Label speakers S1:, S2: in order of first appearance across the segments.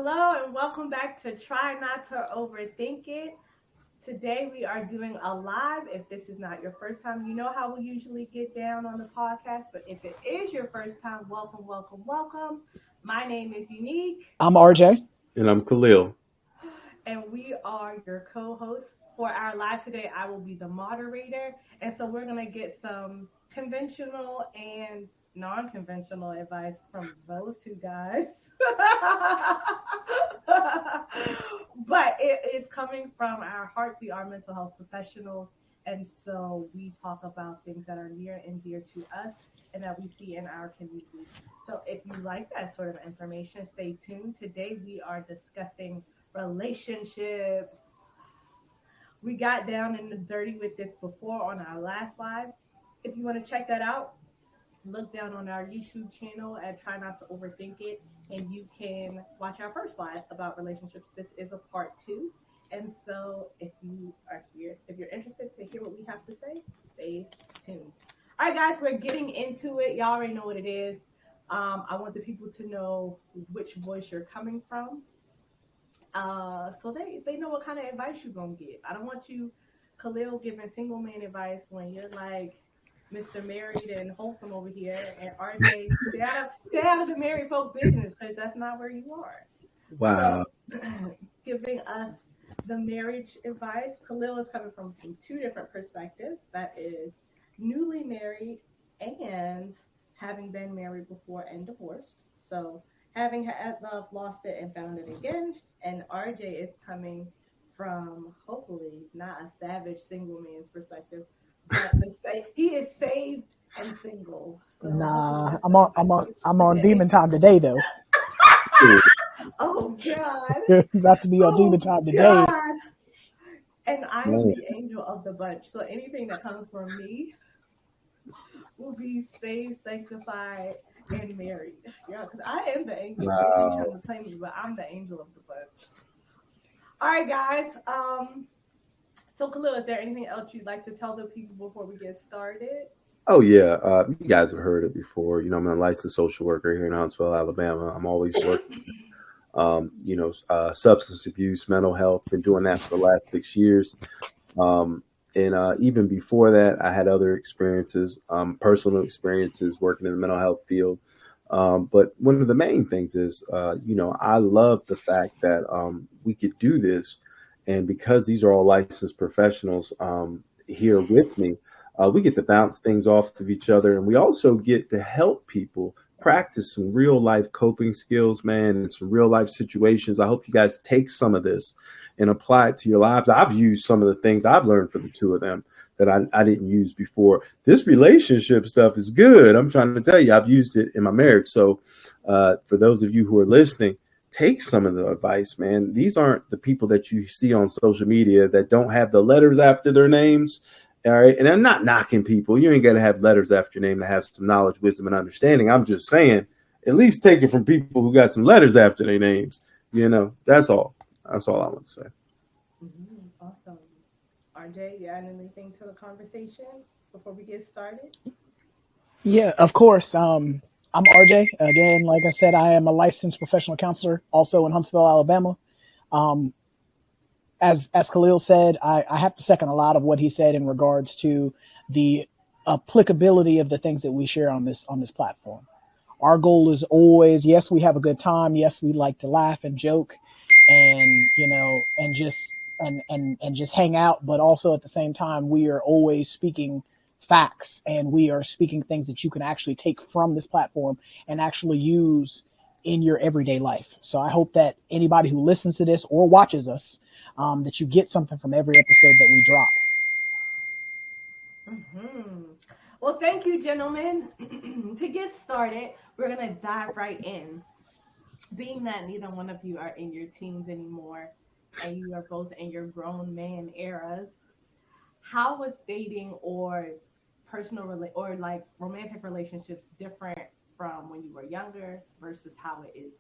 S1: Hello and welcome back to Try Not to Overthink It. Today we are doing a live. If this is not your first time, you know how we usually get down on the podcast. But if it is your first time, welcome, welcome, welcome. My name is Unique.
S2: I'm RJ.
S3: And I'm Khalil.
S1: And we are your co-hosts for our live today. I will be the moderator. And so we're going to get some conventional and non-conventional advice from those two guys. But it is coming from our hearts. We are mental health professionals, and so we talk about things that are near and dear to us and that we see in our community. So if you like that sort of information, stay tuned. Today we are discussing relationships. We got down in the dirty with this before on our last live. If you want to check that out, look down on our YouTube channel at Try Not to Overthink It, and you can watch our first live about relationships. This is a part 2. And so if you are here, if you're interested to hear what we have to say, stay tuned. All right, guys, we're getting into it. Y'all already know what it is. I want the people to know which voice you're coming from. So they know what kind of advice you're going to get. I don't want you, Khalil, giving single man advice when you're like Mr. Married and Wholesome over here, and RJ, stay out of the married folk business because that's not where you are.
S3: Wow.
S1: So, giving us the marriage advice, Khalil is coming from two different perspectives. That is newly married and having been married before and divorced. So having had love, lost it, and found it again. And RJ is coming from hopefully not a savage single man's perspective, but he is saved and single. So
S2: Nah, I'm on demon time today though.
S1: Oh God!
S2: About to be on demon time today.
S1: God. And I am the angel of the bunch, so anything that comes from me will be saved, sanctified, and married. Yeah, because I am the angel.
S3: Wow.
S1: You're trying to play me, but I'm the angel of the bunch. All right, guys. So Khalil, is there anything else you'd like to tell the people before we get started?
S3: Oh, yeah. You guys have heard it before. I'm a licensed social worker here in Huntsville, Alabama. I'm always working, substance abuse, mental health. Been doing that for the last 6 years. And even before that, I had other experiences, personal experiences working in the mental health field. But one of the main things is, I love the fact that we could do this. And because these are all licensed professionals here with me, we get to bounce things off of each other. And we also get to help people practice some real life coping skills, man, and some real life situations. I hope you guys take some of this and apply it to your lives. I've used some of the things I've learned from the two of them that I didn't use before. This relationship stuff is good. I'm trying to tell you, I've used it in my marriage. So for those of you who are listening, take some of the advice, man. These aren't the people that you see on social media that don't have the letters after their names. All right. And I'm not knocking people. You ain't got to have letters after your name to have some knowledge, wisdom, and understanding. I'm just saying, at least take it from people who got some letters after their names. That's all. That's all I want to say.
S1: Mm-hmm. Awesome. RJ, you add anything to the conversation before we get started?
S2: Yeah, of course. I'm RJ. Again, like I said, I am a licensed professional counselor, also in Huntsville, Alabama. As Khalil said, I have to second a lot of what he said in regards to the applicability of the things that we share on this platform. Our goal is always, yes, we have a good time. Yes, we like to laugh and joke and, and just hang out. But also at the same time, we are always speaking facts, and we are speaking things that you can actually take from this platform and actually use in your everyday life. So I hope that anybody who listens to this or watches us, that you get something from every episode that we drop.
S1: Mm-hmm. Well, thank you, gentlemen. To get started, we're going to dive right in. Being that neither one of you are in your teens anymore, and you are both in your grown man eras, how was dating or or like romantic relationships different from when you were younger versus how it is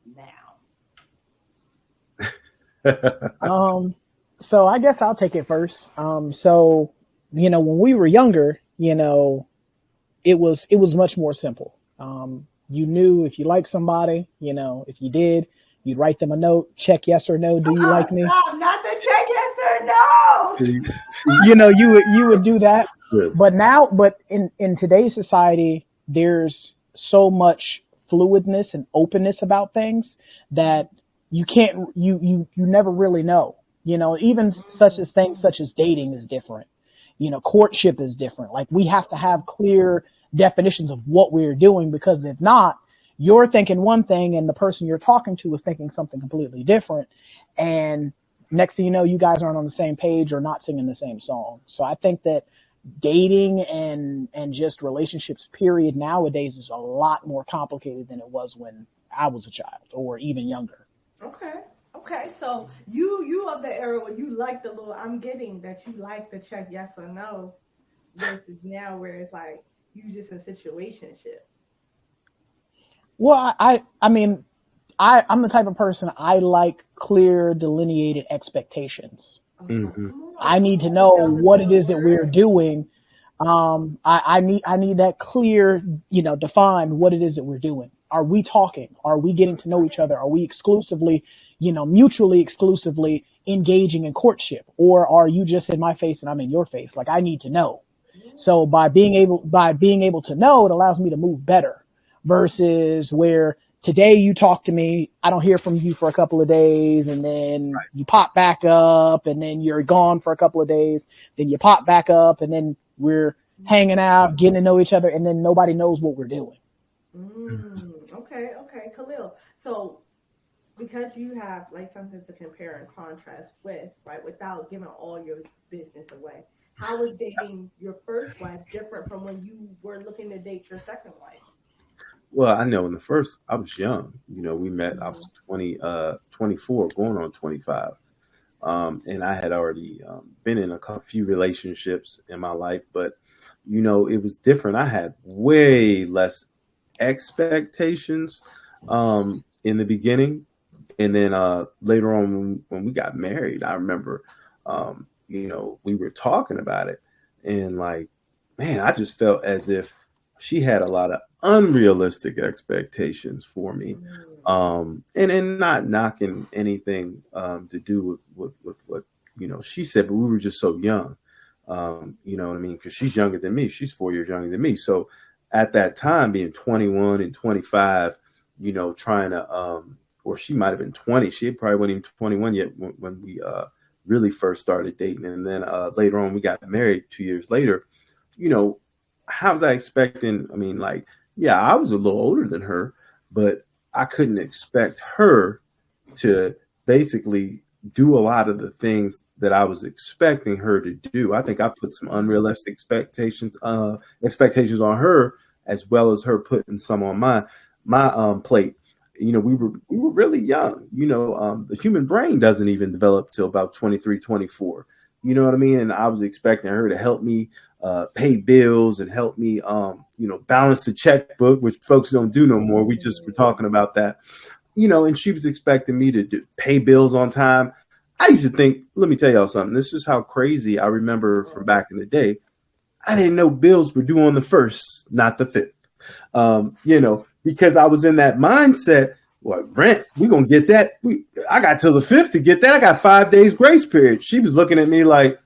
S1: now?
S2: So I guess I'll take it first. So when we were younger, it was much more simple. You knew if you liked somebody, if you did, You'd write them a note, check yes or no. Do you like me?
S1: Stop, not the check yes or no.
S2: You would do that.
S3: Yes.
S2: But in today's society, there's so much fluidness and openness about things that you can't you never really know. Even such as things such as dating is different. Courtship is different. Like, we have to have clear definitions of what we're doing, because if not, you're thinking one thing and the person you're talking to is thinking something completely different. And next thing you know, you guys aren't on the same page or not singing the same song. So I think that dating and just relationships period nowadays is a lot more complicated than it was when I was a child or even younger.
S1: Okay. Okay. So you of the era where you like the little I'm getting that you like the check yes or no versus now where it's like you just in situationships.
S2: Well, I'm the type of person, I like clear delineated expectations.
S1: Oh,
S3: Mm-hmm.
S1: come on,
S2: I
S1: come
S2: need to
S1: on,
S2: know
S1: tell us
S2: what it
S1: the
S2: is that we're
S1: word.
S2: doing. I need that clear, define what it is that we're doing. Are we talking? Are we getting to know each other? Are we exclusively, mutually exclusively engaging in courtship? Or are you just in my face and I'm in your face? Like, I need to know. So by being able to know, it allows me to move better versus where today you talk to me, I don't hear from you for a couple of days, and then you pop back up, and then you're gone for a couple of days, then you pop back up, and then we're hanging out, getting to know each other, and then nobody knows what we're doing.
S1: Okay, okay, Khalil. So because you have like something to compare and contrast with, right, without giving all your business away, how was dating your first wife different from when you were looking to date your second wife?
S3: Well, I know in the first, I was young. We met, I
S1: Mm-hmm.
S3: was 24, going on 25. And I had already been in few relationships in my life, but, it was different. I had way less expectations in the beginning. And then later on, when we got married, I remember, we were talking about it. And like, man, I just felt as if she had a lot of unrealistic expectations for me. And not knocking anything to do with what, she said, but we were just so young. You know what I mean? Because she's younger than me. She's 4 years younger than me. So at that time, being 21 and 25, trying to, or she might have been 20. She probably wasn't even 21 yet when we really first started dating. And then later on, we got married 2 years later. You know, how was I expecting? I mean, like, yeah, I was a little older than her, but I couldn't expect her to basically do a lot of the things that I was expecting her to do. I think I put some unrealistic expectations on her, as well as her putting some on my plate. We were really young. The human brain doesn't even develop till about 23, 24. You know what I mean? And I was expecting her to help me pay bills and help me, balance the checkbook, which folks don't do no more. We just were talking about that, and she was expecting me to pay bills on time. I used to think, let me tell y'all something. This is how crazy I remember from back in the day. I didn't know bills were due on the first, not the fifth. Because I was in that mindset. Well, rent, we're gonna get that. I got till the fifth to get that. I got 5 days grace period. She was looking at me like,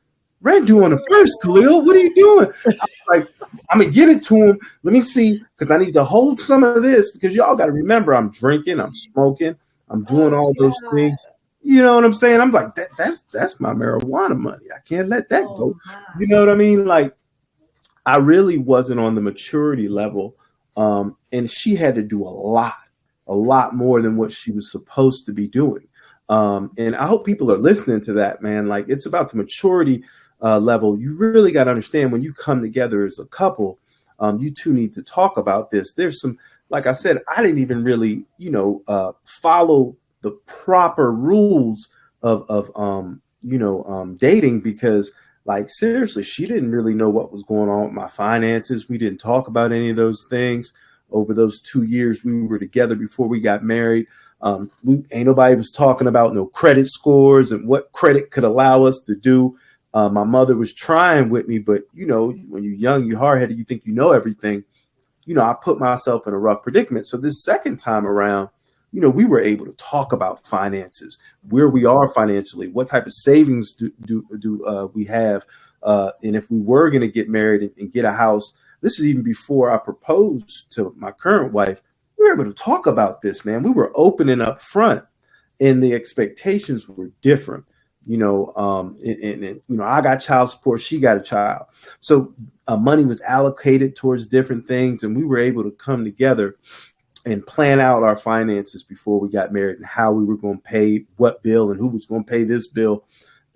S3: rent due on the first, Khalil. What are you doing? I was like, I'm gonna get it to him. Let me see, because I need to hold some of this, because y'all got to remember, I'm drinking, I'm smoking, I'm doing
S1: Oh
S3: all those
S1: God.
S3: things. You know what I'm saying? I'm like, that's my marijuana money. I can't let that
S1: Oh
S3: go.
S1: my.
S3: You know what I mean? Like, I really wasn't on the maturity level. And she had to do a lot more than what she was supposed to be doing. And I hope people are listening to that, man. Like, it's about the maturity level. You really got to understand, when you come together as a couple, you two need to talk about this. There's some, like I said, I didn't even really, follow the proper rules of dating, because, like, seriously, she didn't really know what was going on with my finances. We didn't talk about any of those things over those 2 years we were together before we got married. Ain't nobody was talking about no credit scores and what credit could allow us to do. My mother was trying with me, but when you're young, you're hard headed, you think you know everything. I put myself in a rough predicament. So this second time around, we were able to talk about finances, where we are financially, what type of savings do we have, and if we were going to get married and get a house. This is even before I proposed to my current wife. We were able to talk about this, man. We were open and upfront, and the expectations were different. I got child support, she got a child, so money was allocated towards different things, and we were able to come together and plan out our finances before we got married, and how we were going to pay what bill and who was going to pay this bill.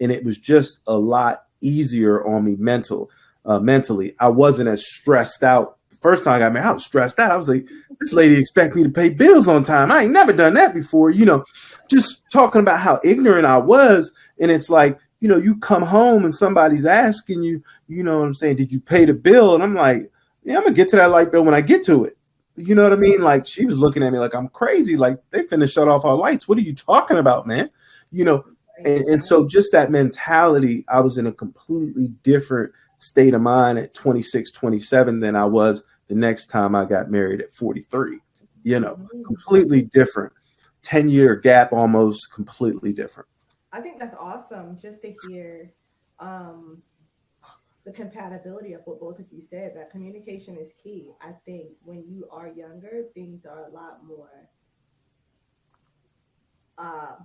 S3: And it was just a lot easier on me mentally. I wasn't as stressed out. The first time I got married, I was stressed out. I was like, this lady expect me to pay bills on time. I ain't never done that before, just talking about how ignorant I was. And it's like, you come home and somebody's asking you, you know what I'm saying, did you pay the bill? And I'm like, yeah, I'm gonna get to that light bill when I get to it. You know what I mean? Like, she was looking at me like I'm crazy. Like, they finna shut off our lights. What are you talking about, man? And so just that mentality, I was in a completely different state of mind at 26, 27 than I was the next time I got married at 43. Completely different. 10-year gap, almost completely different.
S1: I think that's awesome just to hear the compatibility of what both of you said, that communication is key. I think when you are younger, things are a lot more uh,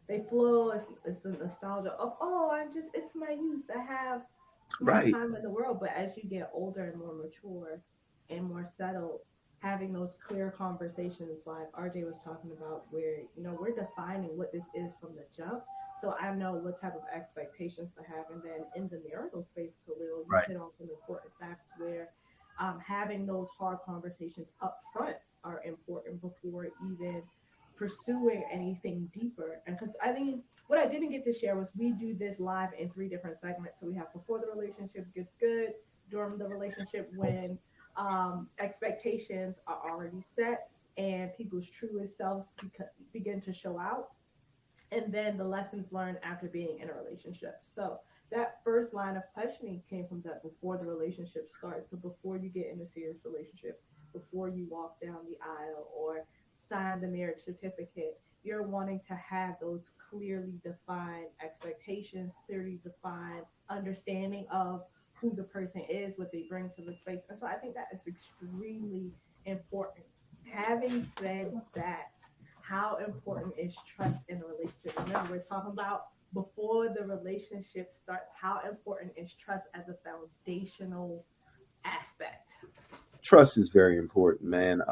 S1: they flow. It's the nostalgia of, oh, it's my youth. I have more
S3: Right.
S1: time in the world. But as you get older and more mature and more settled, having those clear conversations like RJ was talking about, where we're defining what this is from the jump. So I know what type of expectations to have, and then in the marital space, Khalil, you
S3: Right.
S1: hit on some important facts where having those hard conversations up front are important before even pursuing anything deeper. And because I mean, what I didn't get to share was we do this live in three different segments. So we have before the relationship gets good, during the relationship when expectations are already set and people's truest selves begin to show out, and then the lessons learned after being in a relationship. So that first line of questioning came from that before the relationship starts. So before you get in a serious relationship, before you walk down the aisle or sign the marriage certificate, you're wanting to have those clearly defined expectations, clearly defined understanding of who the person is, what they bring to the space. And so I think that is extremely important. Having said that, how important is trust in a relationship? Remember, we're talking about before the relationship starts, how important is trust as a foundational aspect?
S3: Trust is very important, man.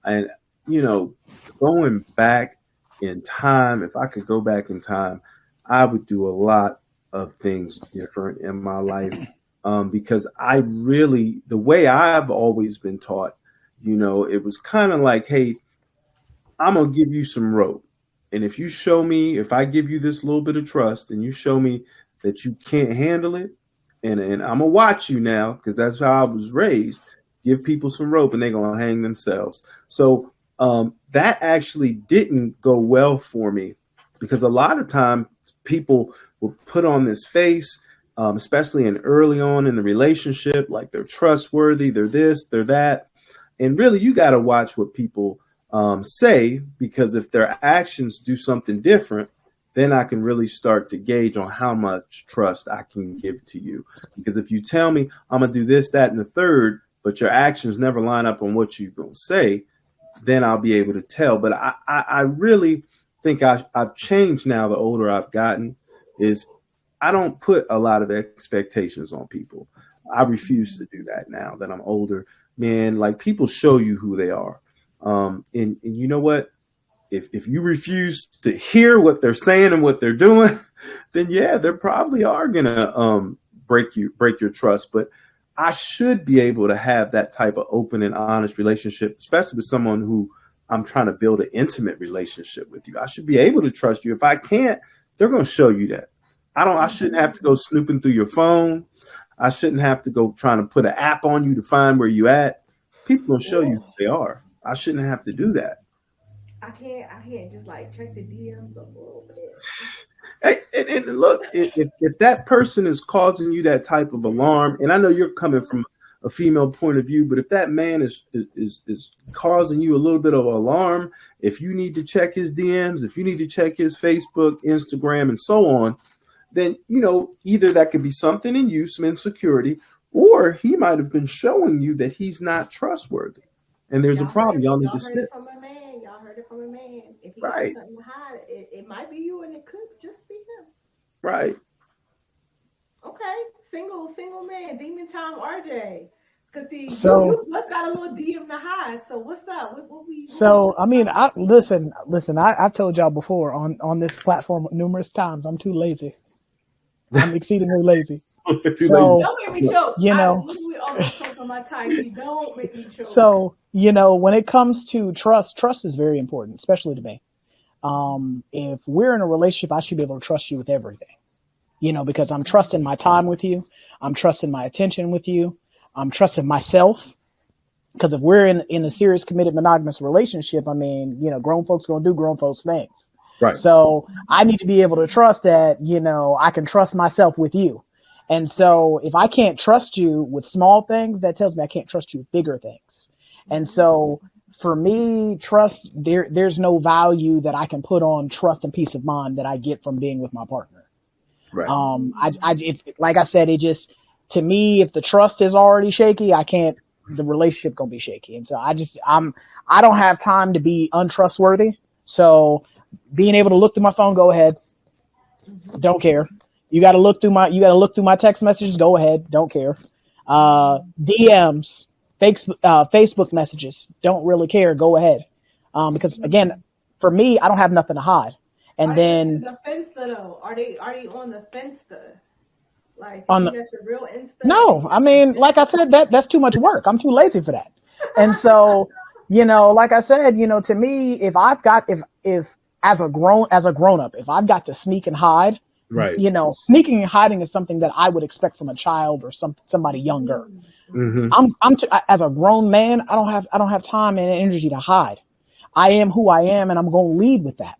S3: And you know, going back in time, if I could go back in time, I would do a lot of things different in my life, because I really, the way I've always been taught, it was kind of like, hey, I'm gonna give you some rope. And if you show me, if I give you this little bit of trust and you show me that you can't handle it, and I'm gonna watch you now, because that's how I was raised. Give people some rope and they're gonna hang themselves. So that actually didn't go well for me, because a lot of time people will put on this face, especially in early on in the relationship, like they're trustworthy, they're this, they're that, and really you got to watch what people say, because if their actions do something different, then I can really start to gauge on how much trust I can give to you. Because if you tell me I'm gonna do this, that, and the third, but your actions never line up on what you're gonna say, then I'll be able to tell. But I really think I've changed now. The older I've gotten, is I don't put a lot of expectations on people. I refuse to do that now that I'm older. Man, like, people show you who they are. And you know what? If you refuse to hear what they're saying and what they're doing, then yeah, they probably are gonna break your trust. But I should be able to have that type of open and honest relationship, especially with someone who I'm trying to build an intimate relationship with you. I should be able to trust you. If I can't, they're gonna show you that. I shouldn't have to go snooping through your phone. I shouldn't have to go trying to put an app on you to find where you at. People will show you
S1: Yeah.
S3: who they are. I shouldn't have to do that.
S1: I can't just like check the DMs a little bit.
S3: Hey, and look, if that person is causing you that type of alarm, and I know you're coming from a female point of view, but if that man is causing you a little bit of alarm, if you need to check his DMs, if you need to check his Facebook, Instagram, and so on, then, either that could be something in you, some insecurity, or he might have been showing you that he's not trustworthy. And there's a problem. Y'all need to
S1: heard it
S3: sit.
S1: from a man. Y'all heard it from a man. If he got
S3: Right.
S1: something to hide, it might be you, and it could just be him.
S3: Right.
S1: Okay, single man, demon time, RJ. Cause see,
S2: So-
S1: you got a little DM to hide. So what's up?
S2: So I mean, I listen. I told y'all before on this platform numerous times. I'm too lazy. I'm exceedingly lazy. So
S1: Don't make me choke.
S2: you know.
S1: I usually always choke on my tie. Don't make me choke.
S2: So when it comes to trust is very important, especially to me. If we're in a relationship, I should be able to trust you with everything. Because I'm trusting my time with you. I'm trusting my attention with you. I'm trusting myself. Because if we're in a serious, committed, monogamous relationship, I mean, grown folks gonna do grown folks things.
S3: Right.
S2: So I need to be able to trust that, I can trust myself with you. And so if I can't trust you with small things, that tells me I can't trust you with bigger things. And so for me, trust, there's no value that I can put on trust and peace of mind that I get from being with my partner.
S3: Right.
S2: Like I said, it just, to me, if the trust is already shaky, the relationship gonna be shaky. And so I don't have time to be untrustworthy. So being able to look through my phone, go ahead. Don't care. You got to look through my text messages. Go ahead. Don't care. DMs, Facebook messages. Don't really care. Go ahead. Because again, for me, I don't have nothing to hide. And then
S1: the Finsta though, are they on the Finsta? Like
S2: on
S1: you got your real Insta?
S2: No, I mean, like I said, that's too much work. I'm too lazy for that. And so, like I said, to me, if as a grown up, if I've got to sneak and hide,
S3: Right.
S2: Sneaking and hiding is something that I would expect from a child or somebody younger.
S3: Mm-hmm.
S2: As a grown man, I don't have time and energy to hide. I am who I am, and I'm going to lead with that.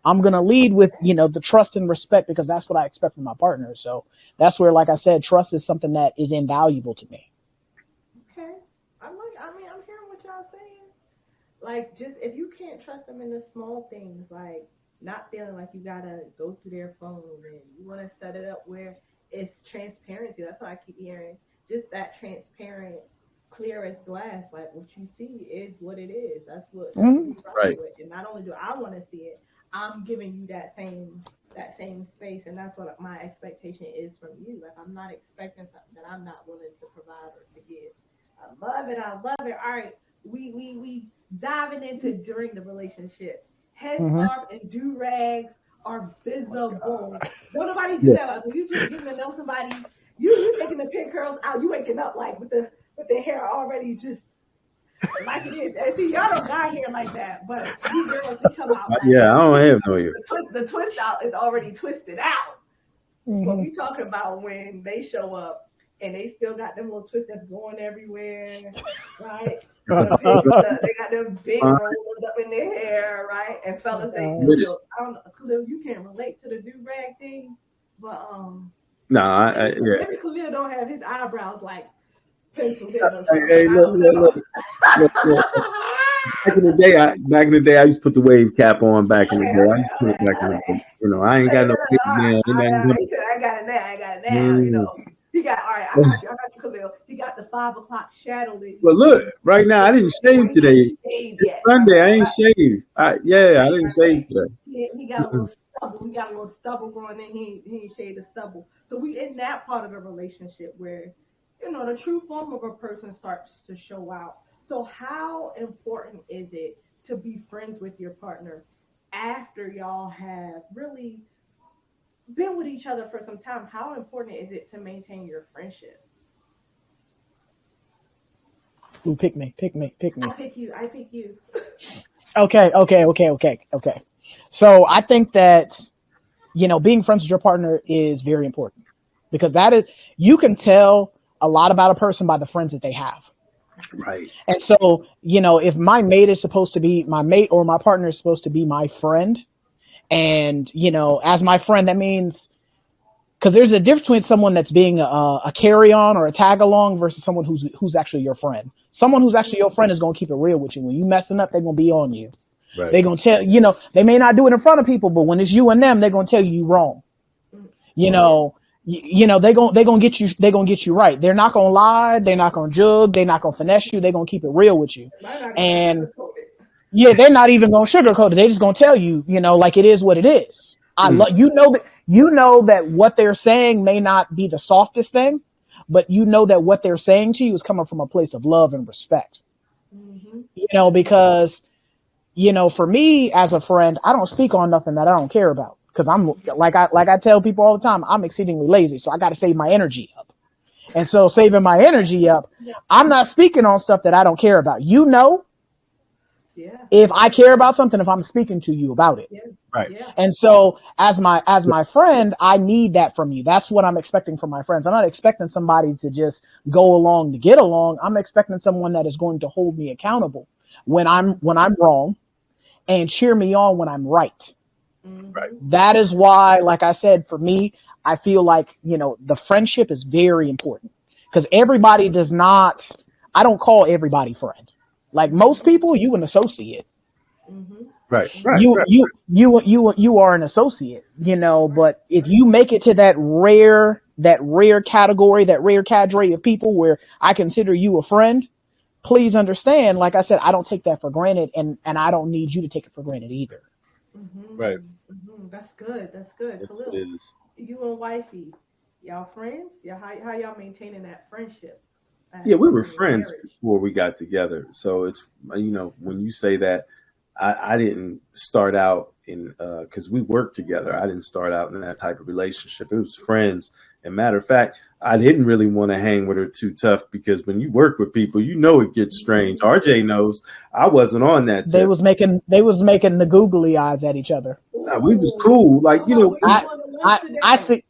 S2: I'm going to lead with, the trust and respect, because that's what I expect from my partner. So that's where, like I said, trust is something that is invaluable to me.
S1: Okay. I'm hearing what y'all saying. Like, just if you can't trust them in the small things, like not feeling like you gotta go through their phone, and you want to set it up where it's transparency. That's what I keep hearing. Just that transparent, clear as glass. Like what you see is what it is. That's what you
S3: Right.
S1: with. And not only do I want to see it, I'm giving you that same space, and that's what my expectation is from you. Like I'm not expecting something that I'm not willing to provide or to give. I love it. All right, we diving into during the relationship. Headscarf and do rags are visible. Don't nobody do that. Like, when you just getting to know somebody, you taking the pin curls out. You waking up like with the hair already just like it is. And see, y'all don't got hair like that, but these girls, they come out. Like,
S3: Yeah, I don't have no hair.
S1: The twist out is already twisted out. But we talking about when they show up and they still got them little twists that's going everywhere, right? They got them big rollers up in their hair, right? And fellas, I don't know, Khalil, you can't relate to the do rag thing, but maybe Khalil don't have his eyebrows like pencils in.
S3: Hey, look. Back in the day, I used to put the wave cap on. Back in the day, I used to put it back in the day. I ain't got no.
S1: I got it now. He got all right. I got you, Khalil. He got the 5 o'clock shadow.
S3: But look, right now, I didn't shave today. It's Sunday. I ain't shaved. I didn't shave today.
S1: He got a little stubble. We got a little stubble growing in. He ain't shaved the stubble. So we in that part of the relationship where the true form of a person starts to show out. So how important is it to be friends with your partner after y'all have really been with each other for some time? How important is it to maintain your friendship?
S2: Ooh, pick me.
S1: I pick you.
S2: Okay. So I think that, being friends with your partner is very important, because you can tell a lot about a person by the friends that they have.
S3: Right.
S2: And so, if my mate is supposed to be my mate, or my partner is supposed to be my friend, and, as my friend, that means because there's a difference between someone that's being a carry on or a tag along versus someone who's actually your friend. Someone who's actually your friend is going to keep it real with you. When you messing up, they're going to be on you.
S3: Right.
S2: They're going to tell, they may not do it in front of people, but when it's you and them, they're going to tell you wrong. They're going to get you right. They're not going to lie. They're not going to jug. They're not going to finesse you. They're going to keep it real with you. And yeah, they're not even going to sugarcoat it. They're just going to tell you, like it is what it is. You know that what they're saying may not be the softest thing, but you know that what they're saying to you is coming from a place of love and respect. Because, for me as a friend, I don't speak on nothing that I don't care about. Because I'm like I tell people all the time, I'm exceedingly lazy, so I got to save my energy up. And so saving my energy up, I'm not speaking on stuff that I don't care about. If I care about something, if I'm speaking to you about it.
S3: Right.
S2: And so as my friend, I need that from you. That's what I'm expecting from my friends. I'm not expecting somebody to just go along to get along. I'm expecting someone that is going to hold me accountable when I'm wrong and cheer me on when I'm right.
S3: Right.
S2: That is why, like I said, for me, I feel like, the friendship is very important because everybody does not, I don't call everybody friend. Like most people, you an associate.
S3: Right.
S2: You are an associate, but if you make it to that rare category, that rare cadre of people where I consider you a friend, please understand, like I said, I don't take that for granted and I don't need you to take it for granted either.
S3: Right.
S1: That's good.
S3: Yes,
S1: Khalil,
S3: it is.
S1: you and wifey, y'all friends? Yeah, how y'all maintaining that friendship?
S3: Yeah, we were friends before we got together. So it's, when you say that, I didn't start out in, because we worked together. I didn't start out in that type of relationship. It was friends. And matter of fact, I didn't really want to hang with her too tough because when you work with people, it gets strange. RJ knows I wasn't on that.
S2: They was making the googly eyes at each other.
S3: We was cool. Like,
S2: I think.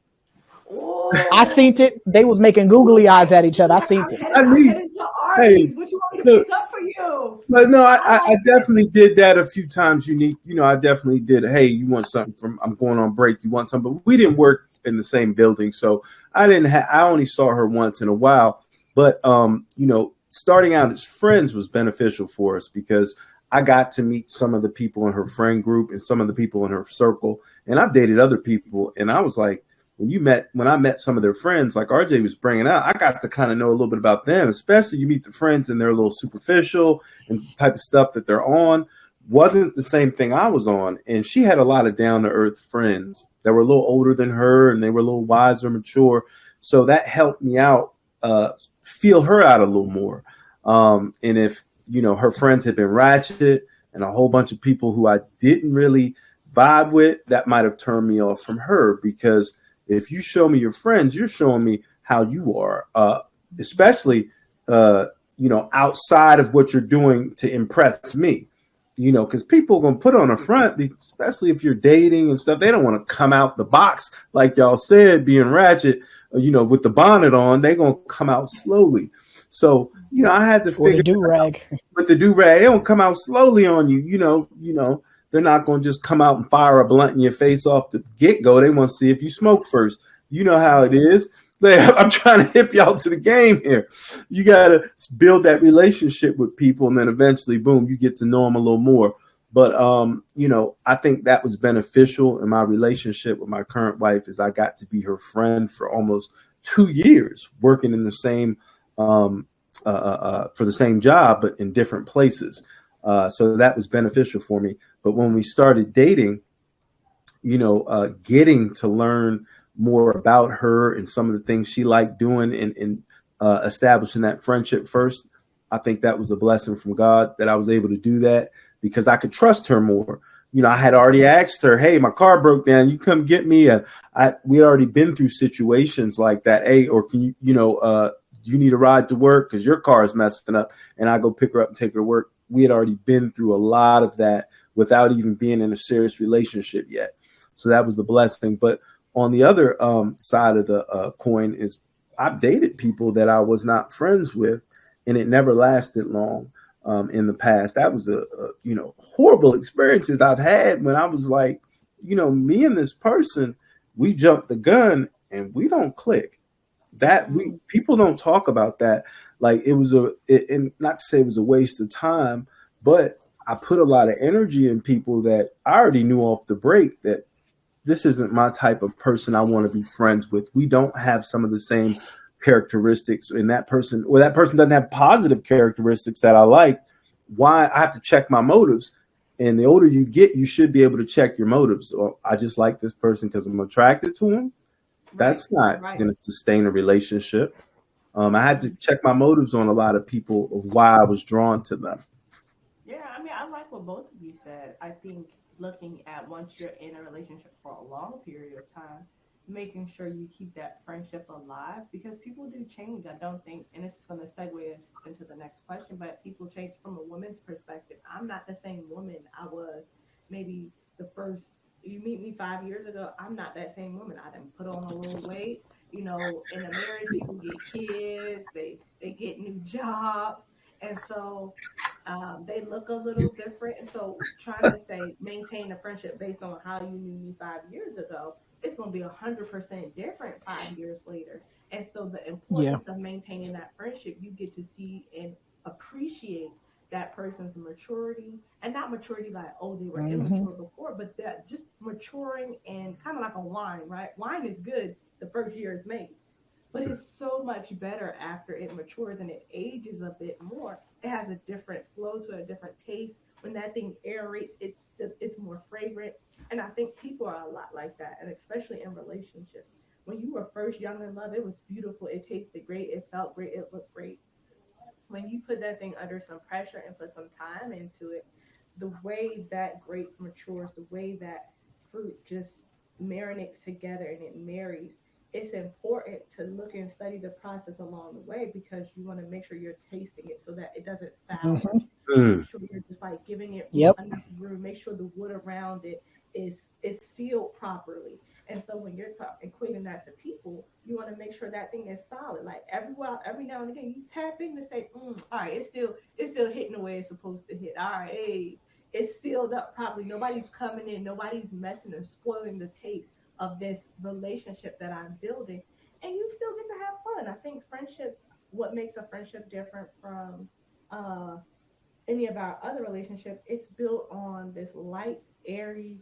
S2: I seen it. They was making googly eyes at each other. I seen it.
S1: I'm heading to Arby's. What you want me to pick up for you?
S3: But no, I definitely did that a few times. Unique, I definitely did. Hey, you want something I'm going on break. You want something? But we didn't work in the same building, so I didn't. I only saw her once in a while. But starting out as friends was beneficial for us because I got to meet some of the people in her friend group and some of the people in her circle, and I've dated other people, and I was like. When I met some of their friends, like RJ was bringing out, I got to kind of know a little bit about them, especially you meet the friends and they're a little superficial and the type of stuff that they're on wasn't the same thing I was on. And she had a lot of down to earth friends that were a little older than her and they were a little wiser, mature. So that helped me out, feel her out a little more. And if, her friends had been ratchet and a whole bunch of people who I didn't really vibe with, that might have turned me off from her because if you show me your friends, you're showing me how you are, especially, outside of what you're doing to impress me, because people are going to put on a front, especially if you're dating and stuff. They don't want to come out the box, like y'all said, being ratchet, with the bonnet on. They're going to come out slowly. So, I had to figure
S2: do-rag.
S3: With the do-rag, they don't come out slowly on you, They're not going to just come out and fire a blunt in your face off the get-go. They want to see if you smoke first. You know how it is. I'm trying to hip y'all to the game here. You got to build that relationship with people, and then eventually, boom, you get to know them a little more. But, I think that was beneficial in my relationship with my current wife is I got to be her friend for almost 2 years, working in the same for the same job, but in different places. So that was beneficial for me. But when we started dating, getting to learn more about her and some of the things she liked doing and establishing that friendship first, I think that was a blessing from God that I was able to do that because I could trust her more. I had already asked her, hey, my car broke down. You come get me. We had already been through situations like that. Hey, or can you, you need a ride to work because your car is messing up and I go pick her up and take her to work. We had already been through a lot of that without even being in a serious relationship yet. So that was the blessing. But on the other side of the coin is I've dated people that I was not friends with and it never lasted long in the past. That was a horrible experiences I've had when I was like, me and this person, we jumped the gun and we don't click. That we
S1: Mm,
S3: people don't talk about that. Like and not to say it was a waste of time, but I put a lot of energy in people that I already knew off the break that this isn't my type of person I want to be friends with. We don't have some of the same characteristics, and that person doesn't have positive characteristics that I like. Why I have to check my motives. And the older you get, you should be able to check your motives. Or I just like this person because I'm attracted to him.
S1: right,
S3: That's not
S1: right.
S3: going to sustain a relationship. I had to check my motives on a lot of people of why I was drawn to them.
S1: Yeah, I mean, I like what both of you said. I think looking at once you're in a relationship for a long period of time, making sure you keep that friendship alive because people do change. I don't think, and this is going to segue us into the next question, but people change from a woman's perspective. I'm not the same woman I was maybe the first. You meet me 5 years ago. I'm not that same woman. I didn't put on a little weight. You know, in a marriage, people get kids. They get new jobs, and so they look a little different. And so trying to say maintain a friendship based on how you knew me 5 years ago, it's going to be 100% different 5 years later. And so the
S2: Yeah.
S1: importance of maintaining that friendship, you get to see and appreciate that person's maturity, and not maturity like, oh, they were
S2: Hmm.
S1: immature before, but that just maturing, and kind of like a wine, right? Wine is good the first year it's made, but it's so much better after it matures and it ages a bit more. It has a different flow to it, a different taste. When that thing aerates, it's more fragrant. And I think people are a lot like that, and especially in relationships. When you were first young in love, it was beautiful. It tasted great. It felt great. It looked great. When you put that thing under some pressure and put some time into it, the way that grape matures, the way that fruit just marinates together and it marries, it's important to look and study the process along the way because you want to make sure you're tasting it so that it doesn't sour.
S2: Hmm.
S1: Make
S3: Mm.
S1: sure you're just like giving it
S2: Yep.
S1: enough room. Make sure the wood around it is sealed properly. And so when you're equating that to people, you want to make sure that thing is solid. Like every while, every now and again, you tap in to say, all right, it's still hitting the way it's supposed to hit. All right, hey, it's sealed up properly. Nobody's coming in. Nobody's messing and spoiling the taste of this relationship that I'm building. And you still get to have fun. I think friendship, what makes a friendship different from uh, any of our other relationships, it's built on this light, airy,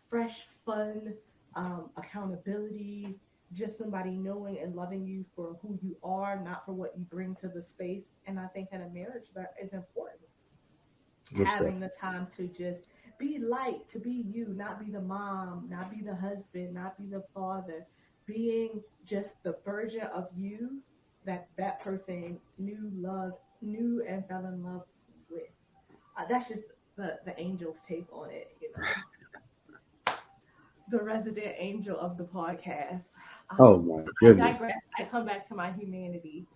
S1: fresh, fun, accountability, just somebody knowing and loving you for who you are, not for what you bring to the space. And I think in a marriage that is important,
S3: What's that?
S1: having the time to just be light, to be you, not be the mom, not be the husband, not be the father, being just the version of you that that person knew and fell in love with. That's just the angel's take on it, the resident angel of the podcast.
S3: Oh my
S1: I
S3: goodness!
S1: digress. I come back to my humanity.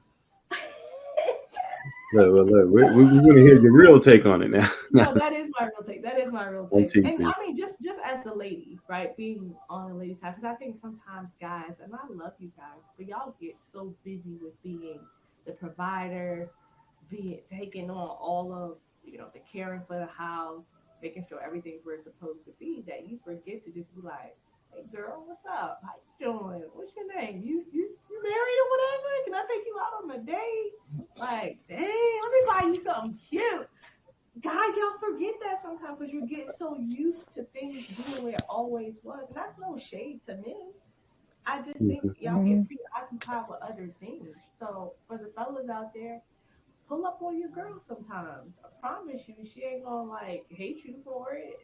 S3: Look. We want to hear your real take on it now.
S1: No, that is my real take. That is my real
S3: I'm
S1: take. And
S3: teasing.
S1: I mean, just as the lady, right? Being on the lady side, because I think sometimes guys, and I love you guys, but y'all get so busy with being the provider, being taking on all of the caring for the house, making sure everything's where it's supposed to be, that you forget to just be like, "Hey, girl, what's up? How you doing? What's your name? You married or whatever? Can I take you out on a date? Like, dang, let me buy you something cute." Guys, y'all forget that sometimes because you get so used to things being where it always was. And that's no shade to men. I just think
S3: Mhm.
S1: y'all get preoccupied with other things. So for the fellas out there, pull up on your girl sometimes. I promise you, she ain't gonna like hate you for it.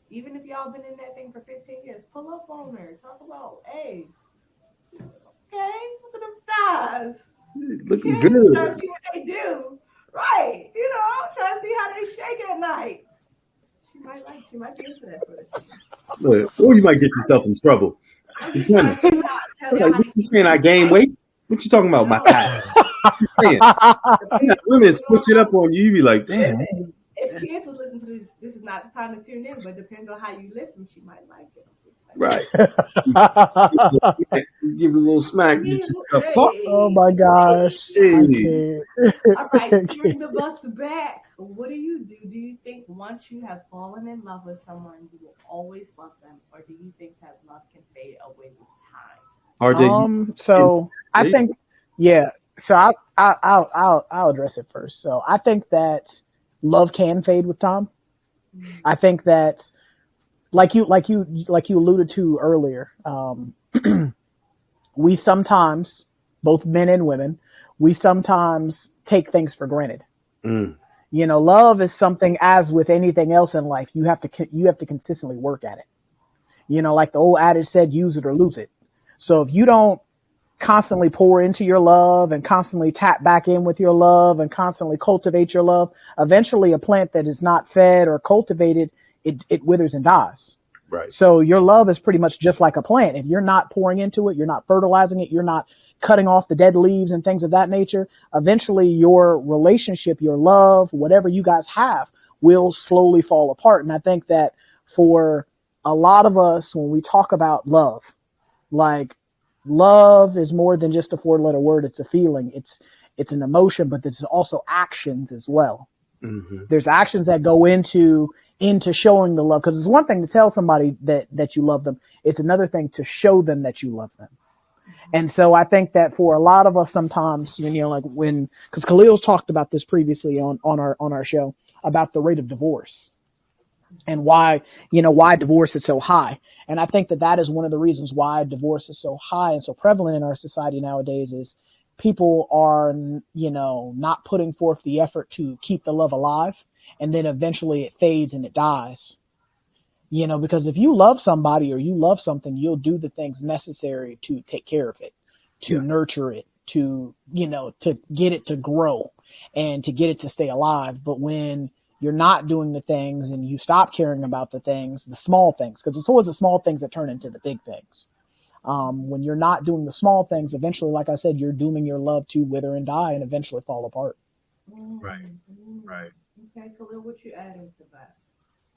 S1: Even if y'all been in that thing for 15 years, pull up on her. Talk about, hey, okay, look at them thighs.
S3: Looking
S1: Okay, trying
S3: good.
S1: to see what they do. Right, trying to see how they shake at night. She might be into that sort of thing.
S3: Look, or you might get yourself in trouble.
S1: I'm just trying
S3: Depending.
S1: to tell y'all
S3: Like,
S1: how
S3: what
S1: to
S3: you
S1: keep
S3: saying? I
S1: it
S3: gained
S1: tight.
S3: weight? What you talking about? My
S1: No,
S3: past? You saying? You got
S1: depends.
S3: women switch it up on you. You be like, damn.
S1: Listen, if kids will listen to this is not the time to tune in, but depends on how you listen. She might like it. I'm just saying.
S3: Right. You give it a little smack. Get yourself caught.
S2: Oh
S1: Hey,
S2: my gosh, I
S3: Hey.
S2: can't.
S1: all right.
S2: I
S1: Bring
S2: can't.
S1: the bus back. What do you do? Do you think once you have fallen in love with someone, you will always love them, or do you think that love can fade away with time?
S3: RJ, you,
S2: So I
S3: you,
S2: think, yeah. So I'll address it first. So I think that love can fade with time.
S1: Mm,
S2: I think that, like you alluded to earlier, we sometimes, both men and women, we sometimes take things for granted.
S3: mm,
S2: Love is something, as with anything else in life, you have to consistently work at it. Like the old adage said, use it or lose it. So if you don't constantly pour into your love and constantly tap back in with your love and constantly cultivate your love, eventually a plant that is not fed or cultivated, it withers and dies.
S3: right.
S2: So your love is pretty much just like a plant. If you're not pouring into it, you're not fertilizing it, you're not cutting off the dead leaves and things of that nature, eventually your relationship, your love, whatever you guys have will slowly fall apart. And I think that for a lot of us, when we talk about love, like love is more than just a four-letter word. It's a feeling. It's an emotion, but there's also actions as well.
S3: Hmm.
S2: There's actions that go into showing the love, because it's one thing to tell somebody that you love them. It's another thing to show them that you love them.
S1: mhm,
S2: And so I think that for a lot of us, sometimes, like when, because Khalil's talked about this previously on our show about the rate of divorce and
S1: mhm,
S2: why divorce is so high. And I think that that is one of the reasons why divorce is so high and so prevalent in our society nowadays is people are, not putting forth the effort to keep the love alive. And then eventually it fades and it dies. Because if you love somebody or you love something, you'll do the things necessary to take care of it, to
S3: Yeah.
S2: nurture it, to get it to grow and to get it to stay alive. But when you're not doing the things and you stop caring about the things, the small things, because it's always the small things that turn into the big things. When you're not doing the small things, eventually, like I said, you're dooming your love to wither and die and eventually fall apart.
S3: Right.
S1: mm, mm.
S3: Right.
S1: Okay, Khalil, what you adding to that?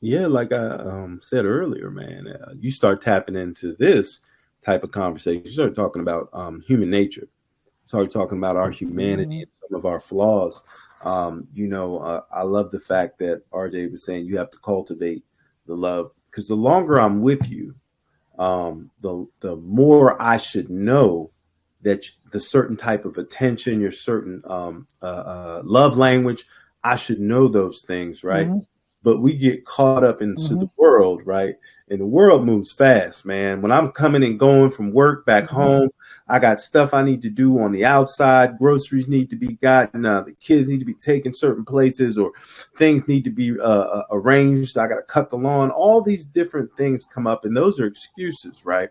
S3: Yeah, like I said earlier, man, you start tapping into this type of conversation. You start talking about human nature. Start talking about our humanity
S2: Mm-hmm.
S3: and some of our flaws. I love the fact that RJ was saying you have to cultivate the love because the longer I'm with you, the more I should know that the certain type of attention, your certain love language, I should know those things, right?
S2: Mm-hmm.
S3: But we get caught up into
S2: Mm-hmm.
S3: the world, right? And the world moves fast, man. When I'm coming and going from work back
S2: Mm-hmm.
S3: home, I got stuff I need to do on the outside. Groceries need to be gotten. The kids need to be taken certain places, or things need to be arranged. I got to cut the lawn. All these different things come up, and those are excuses, right?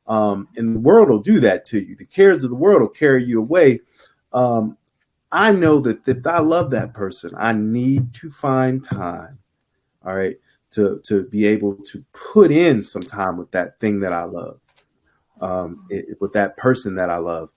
S3: And the world will do that to you. The cares of the world will carry you away. Um, I know that if I love that person, I need to find time, all right, to be able to put in some time with that thing that I love, with that person that I love.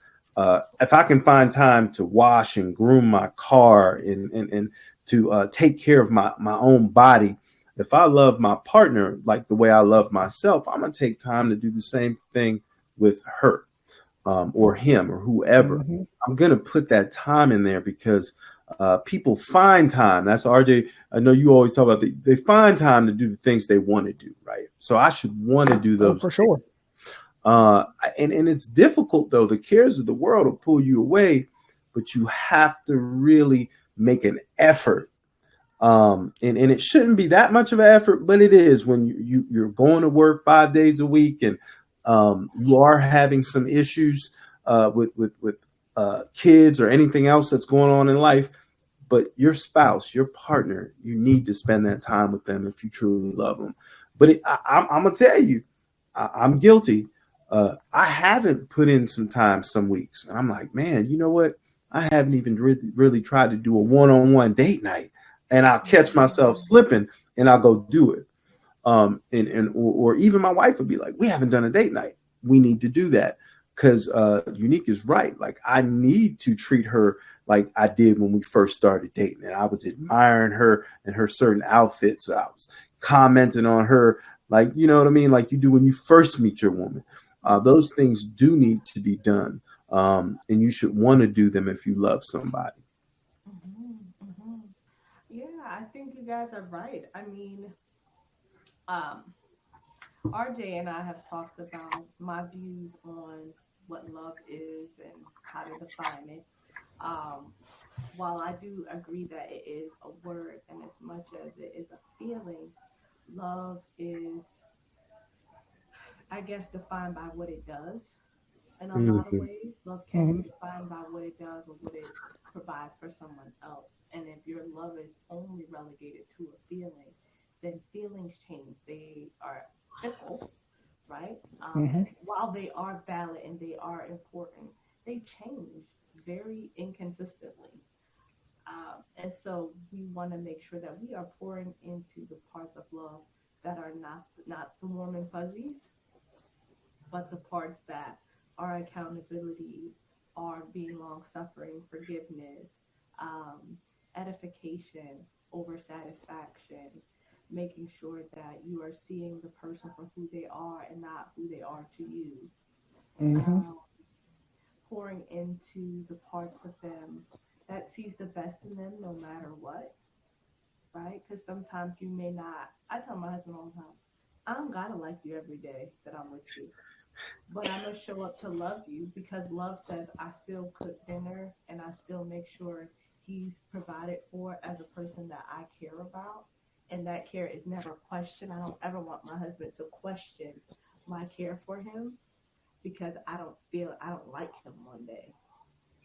S3: If I can find time to wash and groom my car and to take care of my own body, if I love my partner like the way I love myself, I'm gonna take time to do the same thing with her, or him or whoever.
S2: Mm-hmm.
S3: I'm gonna put that time in there because people find time. That's RJ. I know you always talk about they find time to do the things they want to do, right? So I should want to do
S2: Oh,
S3: those
S2: for
S3: things.
S2: sure.
S3: And it's difficult though. The cares of the world will pull you away, but you have to really make an effort. And it shouldn't be that much of an effort, but it is when you're going to work 5 days a week and you are having some issues with kids or anything else that's going on in life. But your spouse, your partner, you need to spend that time with them if you truly love them. But I'm gonna tell you, I'm guilty. I haven't put in some time some weeks. And I'm like, man, you know what? I haven't even really tried to do a one-on-one date night, and I'll catch myself
S1: Mm,
S3: slipping, and I'll go do it. Or even my wife would be like, we haven't done a date night. We need to do that because Unique is right. Like I need to treat her like I did when we first started dating, and I was admiring her and her certain outfits. I was commenting on her, like you know what I mean, like you do when you first meet your woman. Those things do need to be done, and you should want to do them if you love somebody.
S1: mhm, mhm. Yeah, I think you guys are right. I mean, um, RJ and I have talked about my views on what love is and how to define it. Um, while I do agree that it is a word, and as much as it is a feeling, love is, I guess, defined by what it does. In a lot of
S3: Mhm.
S1: ways, love can be
S2: Hmm.
S1: defined by what it does or what it provides for someone else. And if your love is only relegated to a feeling, then feelings change. They are fickle, right?
S2: Hmm.
S1: And while they are valid and they are important, they change very inconsistently. And so we want to make sure that we are pouring into the parts of love that are not the warm and fuzzies, but the parts that are accountability, are being long suffering, forgiveness, um, edification over satisfaction, making sure that you are seeing the person for who they are and not who they are to you.
S2: Hmm.
S1: Um, pouring into the parts of them that sees the best in them no matter what, right? Because sometimes you may not. I tell my husband all the time, I don't gotta like you every day that I'm with you, but I'm gonna show up to love you because love says I still cook dinner and I still make sure he's provided for as a person that I care about. And that care is never questioned. I don't ever want my husband to question my care for him because I don't like him one day.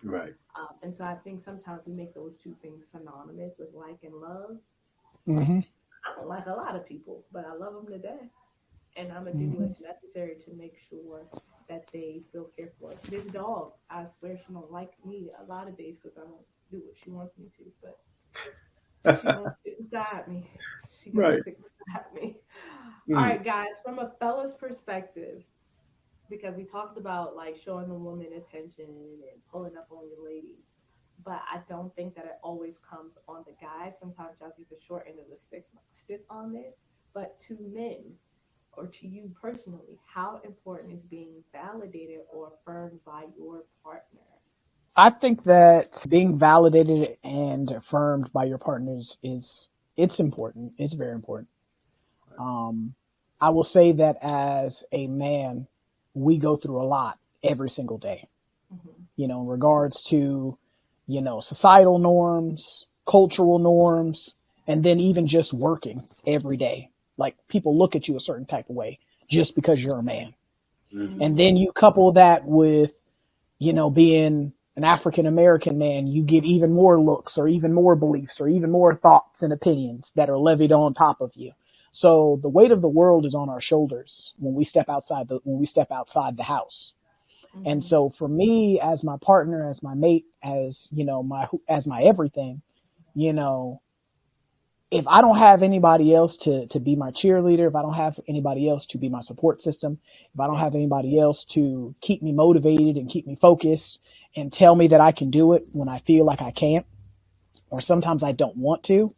S3: Right.
S1: And so I think sometimes we make those two things synonymous with like and love.
S2: Hmm.
S1: I don't like a lot of people, but I love them to death. And I'm gonna do
S2: Hmm.
S1: what's necessary to make sure that they feel cared for. This dog, I swear she don't like me a lot of days because I don't do what she wants me to, but she gonna stick beside me. She gonna
S3: Right.
S1: stick beside me. All
S3: Mm.
S1: right, guys, from a fella's perspective, because we talked about like showing the woman attention and pulling up on your lady, but I don't think that it always comes on the guy. Sometimes y'all get the short end of the stick on this. But to men, or to you personally, how important is being validated or affirmed by your partner?
S2: I think that being validated and affirmed by your partners is it's important. It's very important. Um, I will say that as a man, we go through a lot every single day.
S1: Mm-hmm.
S2: In regards to, societal norms, cultural norms, and then even just working every day. Like people look at you a certain type of way just because you're a man.
S3: Mhm.
S2: And then you couple that with, being an African American man, you get even more looks or even more beliefs or even more thoughts and opinions that are levied on top of you. So the weight of the world is on our shoulders when we step outside the house. And
S1: Mm-hmm.
S2: so for me, as my partner, as my mate, as my everything, you know, if I don't have anybody else to be my cheerleader, if I don't have anybody else to be my support system, if I don't
S1: Yeah.
S2: have anybody else to keep me motivated and keep me focused and tell me that I can do it when I feel like I can't, or sometimes I don't want to,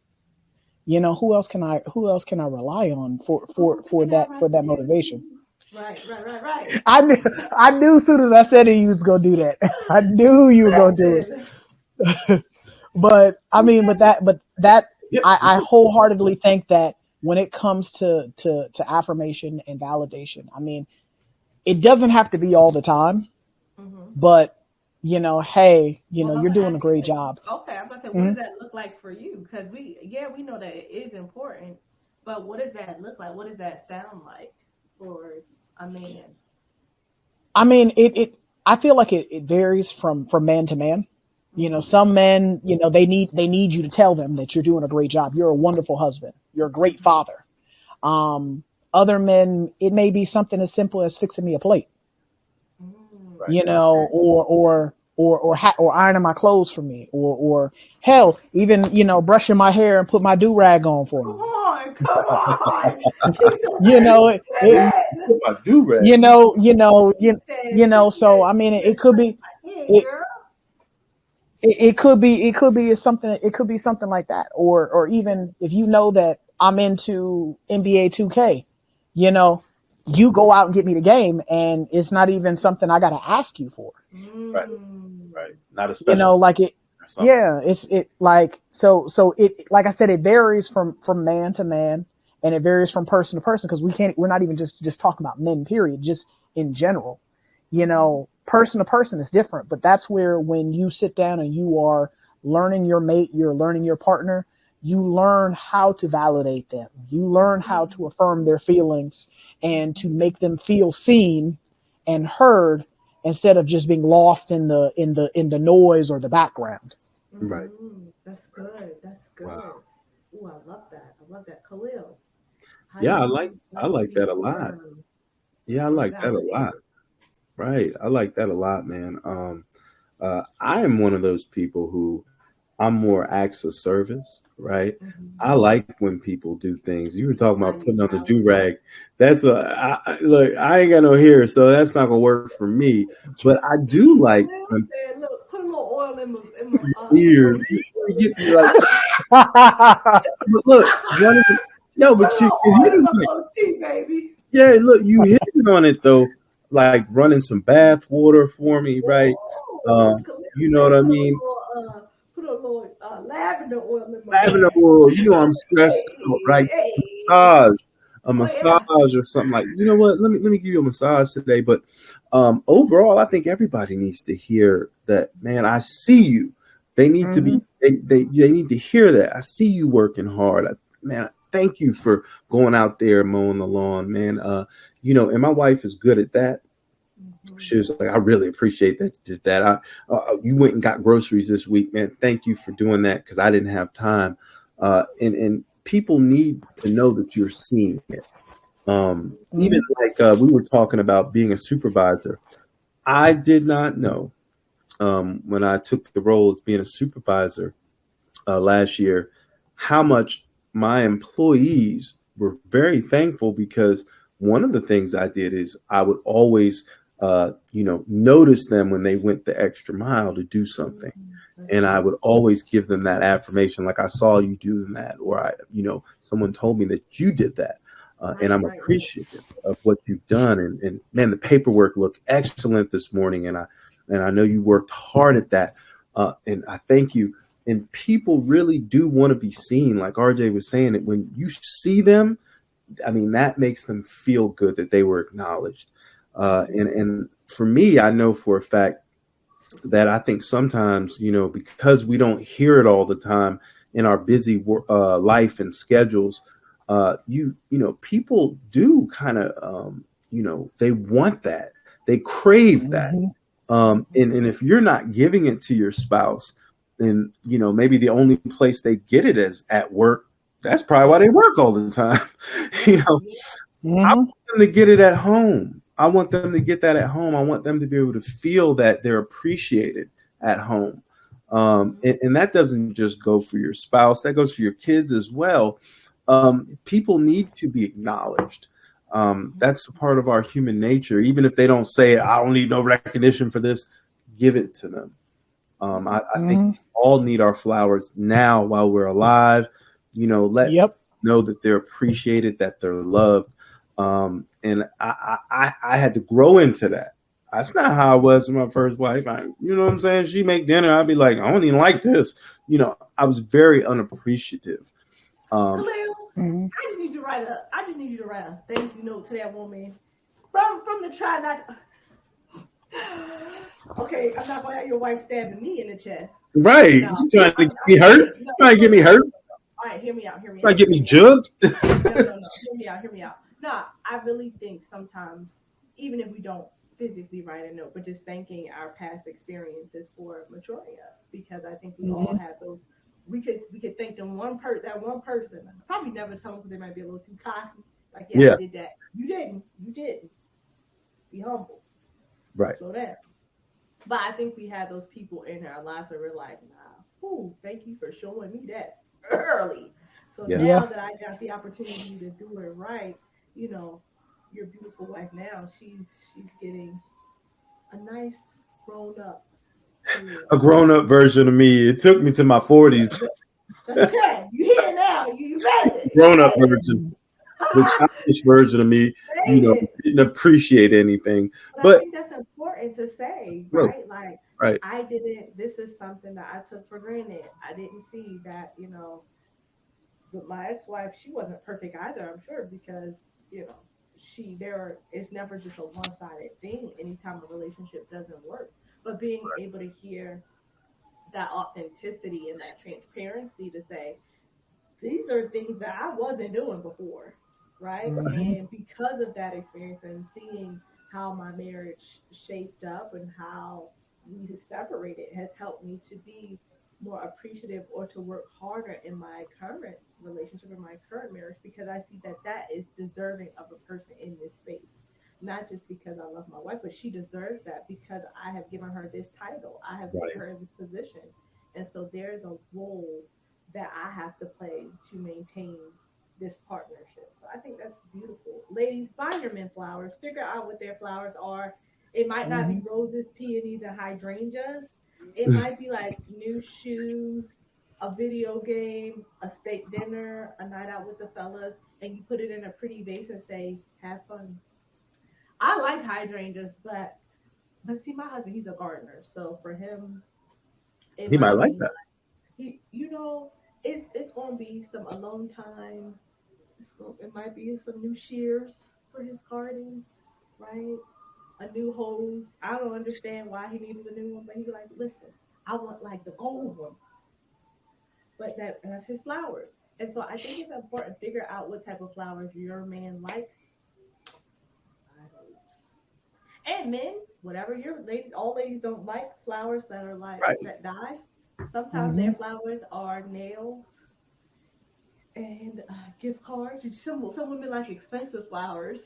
S2: who else can I rely on for for
S1: Who
S2: for
S1: can I
S2: that for
S1: run
S2: that motivation?
S1: to? Right, right, right, right.
S2: I knew I knew as soon as I said it, you was gonna do that. I knew you were gonna do it.
S1: Listen,
S2: But I
S1: who
S2: mean,
S1: can
S2: but that
S3: Yeah.
S2: I wholeheartedly think that when it comes to affirmation and validation, I mean, it doesn't have to be all the time,
S1: mm-hmm.
S2: but hey,
S1: Well, I'm
S2: you're
S1: gonna
S2: doing a
S1: ask you
S2: great
S1: this.
S2: job.
S1: Okay, I'm gonna say, what
S2: Hmm.
S1: does that look like for you? Because we know that it is important, but what does that look like? What does that sound like for a man?
S2: I mean, it I feel like it varies from man to man.
S1: Mm-hmm.
S2: Some men, they need you to tell them that you're doing a great job. You're a wonderful husband. You're a great father. Um, Other men, it may be something as simple as fixing me a plate,
S1: Mm,
S3: Right.
S1: okay.
S2: or ironing my clothes for me, or hell, even brushing my hair and put my do rag on for
S1: Come
S2: me.
S1: on, come on. He said,
S2: You know it, it
S1: women.
S3: Put my do rag
S2: you
S3: on.
S2: know you know
S1: He
S2: you,
S1: said,
S2: you know so I mean it could be
S1: hey,
S2: it,
S1: girl.
S2: it could be something like that, or even if you know that I'm into NBA 2K, you know you go out and get me the game, and it's not even something I got to ask you for.
S3: Right.
S1: Mm.
S3: Right. Not a special
S2: Like it,
S3: or something.
S2: yeah, it like so it like I said, it varies from man to man, and it varies from person to person, because we're not even just talking about men, period, just in general.
S1: Mm-hmm.
S2: person to person is different, but that's where when you sit down and you are learning your mate, you're learning your partner, you learn how to validate them. You learn how to affirm their feelings and to make them feel seen and heard instead of just being lost in the noise or the background.
S3: Right.
S1: That's good. That's good.
S3: Wow.
S1: Ooh, I love that. I love that. Khalil, how do
S3: Yeah,
S1: you
S3: I
S1: want to
S3: like
S1: be
S3: that a lot.
S1: affirmed
S3: Yeah, I
S1: and
S3: like that a lot.
S1: validated?
S3: Right. I like that a lot, man. I am one of those people who I'm more acts of service, right? I
S1: Mm-hmm.
S3: like when people do things. You were talking
S1: How
S3: about
S1: you
S3: putting on the do
S1: validate?
S3: rag. That's look. I ain't got no hair, so that's not gonna work for me. But I do like
S1: Khalil
S3: when
S1: said, "Look, put a little oil in my
S3: ears
S1: goatee."
S3: you get me like. But look, running. No,
S1: Put a
S3: but
S1: little
S3: you hit
S1: oil in my
S3: it.
S1: goatee, baby.
S3: Yeah, look, you hit it on it though. Like running some bath water for me, right?
S1: Ooh, Khalil
S3: You know what
S1: said,
S3: I mean?
S1: put a little lavender oil in my
S3: Lavender
S1: bath.
S3: oil. You know I'm stressed out, right?
S1: Hey, hey,
S3: Massage, a
S1: oh yeah.
S3: massage or something like. You know what? Let me give you a massage today. But overall, I think everybody needs to hear that. Man, I see you. They need to be.
S2: Hmm.
S3: They need to hear that. I see you working hard. Man, thank you for going out there mowing the lawn, man. And my wife is good at that.
S1: Mhm.
S3: She was like, I really appreciate that. You went and got groceries this week, man. Thank you for doing that because I didn't have time. And people need to know that you're seeing it. Even
S2: Hmm.
S3: like we were talking about being a supervisor. I did not know when I took the role as being a supervisor last year how much my employees were very thankful because one of the things I did is I would always, notice them when they went the extra mile to do something.
S1: That's
S3: And I would
S1: beautiful.
S3: always give them that affirmation, like I saw you doing that, or someone told me that you did that, and
S1: Right,
S3: I'm
S1: right, right.
S3: appreciative of what you've done. And man, the paperwork looked excellent this morning, and I know you worked hard at that, and I thank you. And people really do want to be seen, like RJ was saying. That when you see them, I mean, that makes them feel good that they were acknowledged. And for me, I know for a fact that I think sometimes, because we don't hear it all the time in our busy life and schedules, people do kind of, they want that, they crave that.
S2: Hmm.
S3: And if you're not giving it to your spouse, then, maybe the only place they get it is at work. That's probably why they work all the time. you
S1: Yeah,
S3: know,
S1: yeah.
S3: I
S2: Hmm.
S3: want them to get it at home. I want them to get that at home. I want them to be able to feel that they're appreciated at home. And that doesn't just go for your spouse, that goes for your kids as well. People need to be acknowledged. That's a part of our human nature. Even if they don't say, I don't need no recognition for this, give it to them. I think
S2: Hmm.
S3: we all need our flowers now while we're alive. Let
S2: Yep.
S3: people know that they're appreciated, that they're loved. And I had to grow into that. That's not how I was with my first wife. You know what I'm saying? She make dinner. I'd be like, I don't even like this. I was very unappreciative. Um,
S1: Khalil,
S2: Hmm.
S1: I just need you to write a thank you note to that woman from the try not. Okay, I'm not gonna have your wife stabbing me in the chest.
S3: right.
S1: No,
S3: You trying to get
S1: I'm
S3: me hurt?
S1: kidding. No,
S3: Trying to
S1: no,
S3: get me
S1: no, no,
S3: hurt?
S1: no. All right, hear me out. Hear me
S3: Trying
S1: out.
S3: to get
S1: Hear
S3: me
S1: me out.
S3: jugged?
S1: No, no, no. Hear me out. Hear me out. No, I really think sometimes, even if we don't physically write a note, but just thanking our past experiences for maturing us, because I think we all
S2: Hmm.
S1: have those. We could thank that one person. I probably never tell them because they might be a little too cocky. Like, yeah, I
S3: Yeah.
S1: did that. You didn't. You didn't. Be humble.
S3: Right.
S1: Slow down. But I think we have those people in our lives where we're like, nah, ooh, thank you for showing me that early. So
S3: Yeah.
S2: Yeah.
S1: now that I got the opportunity to do it right, you know, your beautiful wife now, she's getting a nice grown up
S3: A
S1: Khalil.
S3: grown up version of me. It took me to my 40s.
S1: That's okay. You here now. You made it. You
S3: Grown up
S1: made it.
S3: version. The childish version of me,
S1: Made it.
S3: didn't appreciate anything.
S1: But I
S3: But
S1: think that's important to say,
S3: growth,
S1: right? Like,
S3: right?
S1: I didn't, this is something that I took for granted. I didn't see that, but my ex wife, she wasn't perfect either, I'm sure, because, you know, it's never just a one-sided thing anytime a relationship doesn't work. But being able to hear that authenticity and that transparency to say, these are things that I wasn't doing before, right?
S2: Mm-hmm.
S1: And because of that experience and seeing how my marriage shaped up and how we separated has helped me to be more appreciative or to work harder in my current relationship, in my current marriage, because I see that that is deserving of a person in this space. Not just because I love my wife, but she deserves that because I have given her this title. I have put
S3: Right.
S1: her in this position. And so there's a role that I have to play to maintain this partnership. So I think that's beautiful. Ladies, buy your men flowers. Figure out what their flowers are. It might not
S2: Mm-hmm.
S1: be roses, peonies, and hydrangeas. It might be like new shoes, a video game, a steak dinner, a night out with the fellas, and you put it in a pretty vase and say, "Have fun." I like hydrangeas, but see, my husband, he's a gardener, so for him, it
S3: He might
S1: might
S3: like
S1: be
S3: that.
S1: it's gonna be some alone time. It might be some new shears for his garden, right? A new hose. I don't understand why he needs a new one, but he's like, listen, I want like the gold one, but that's his flowers. And so I think it's important to figure out what type of flowers your man likes. Buy those. And men, whatever your ladies, all ladies don't like flowers that are like
S3: Right.
S1: that die. Sometimes
S2: Mm-hmm.
S1: their flowers are nails and gift cards. Some women like expensive flowers,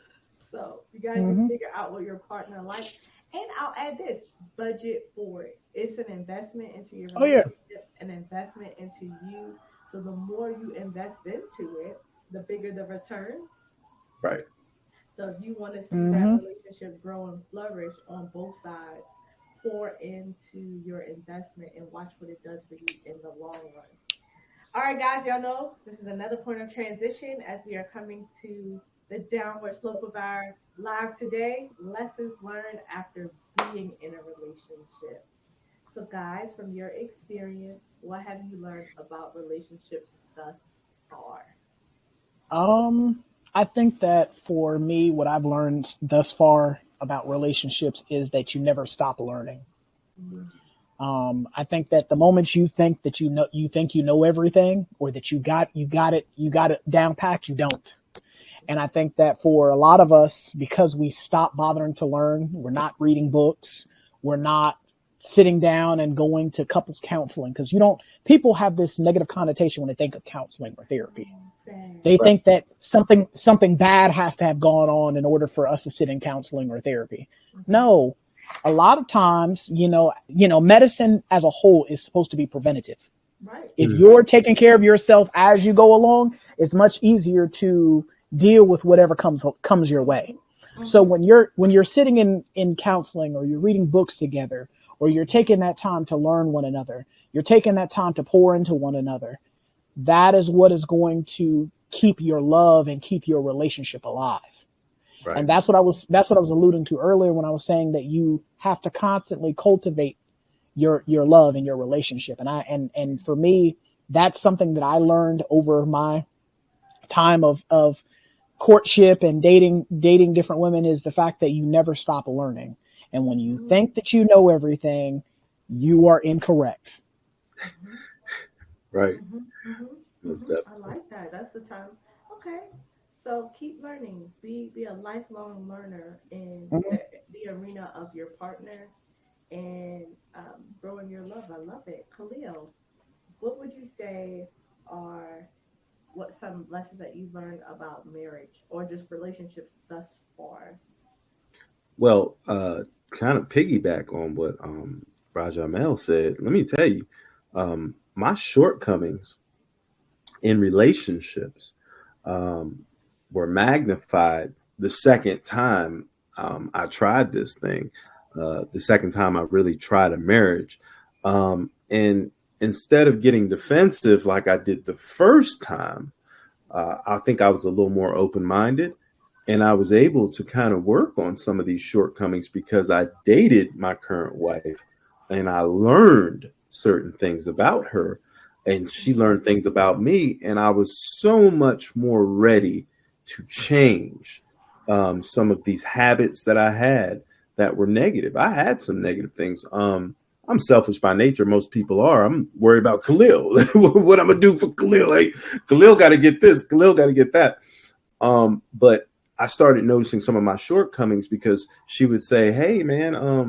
S1: so you gotta just
S2: Mm-hmm.
S1: figure out what your partner likes. And I'll add this: budget for it. It's an investment into your
S2: Oh yeah.
S1: relationship, an investment into you. So the more you invest into it, the bigger the return.
S3: Right.
S1: So if you want to see that
S2: Mm-hmm.
S1: relationship grow and flourish on both sides, pour into your investment and watch what it does for you in the long run. All right, guys, y'all know this is another point of transition as we are coming to the downward slope of our live today. Lessons learned after being in a relationship. So, guys, from your experience, what have you learned about relationships thus far?
S2: Um, I think that for me, what I've learned thus far about relationships is that you never stop learning.
S1: Mm-hmm.
S2: I think that the moment you think that you think you know everything, or that you got it down packed, you don't. And I think that for a lot of us, because we stop bothering to learn, we're not reading books, we're not sitting down and going to couples counseling, because you don't. People have this negative connotation when they think of counseling or therapy. They
S3: Right.
S2: think that something bad has to have gone on in order for us to sit in counseling or therapy.
S1: Mm-hmm.
S2: No, a lot of times, medicine as a whole is supposed to be preventative.
S1: Right.
S2: If
S3: Mm.
S2: you're taking care of yourself as you go along, it's much easier to deal with whatever comes your way. So
S1: Mm-hmm.
S2: when you're sitting in counseling, or you're reading books together, or you're taking that time to learn one another, you're taking that time to pour into one another, that is what is going to keep your love and keep your relationship alive.
S3: Right.
S2: And that's what I was alluding to earlier when I was saying that you have to constantly cultivate your love and your relationship. And for me, that's something that I learned over my time of courtship and dating different women, is the fact that you never stop learning. And when you
S1: Mm-hmm.
S2: think that you know everything, you are incorrect.
S1: Mm-hmm.
S3: Right.
S1: Mm-hmm. Mm-hmm.
S3: Most
S1: Mm-hmm.
S3: definitely.
S1: I like that. That's the time. Okay. So keep learning. Be a lifelong learner in
S2: Mhm.
S1: the arena of your partner and growing your love. I love it. Khalil, what would you say are what some lessons that you've learned about marriage or just relationships thus far?
S3: Well, kind of piggyback on what Raja Mel said. Let me tell you, my shortcomings in relationships um, were magnified the second time I tried this thing. The second time I really tried a marriage, and instead of getting defensive like I did the first time, I think I was a little more open minded, and I was able to kind of work on some of these shortcomings because I dated my current wife and I learned certain things about her, and she learned
S1: Mm-hmm.
S3: things about me, and I was so much more ready to change some of these habits that I had that were negative. I had some negative things. I'm selfish by nature. Most people are. I'm worried about Khalil. What I'm gonna do for Khalil? Like, Khalil got to get this. Khalil got to get that. But I started noticing some of my shortcomings because she would say, "Hey, man, I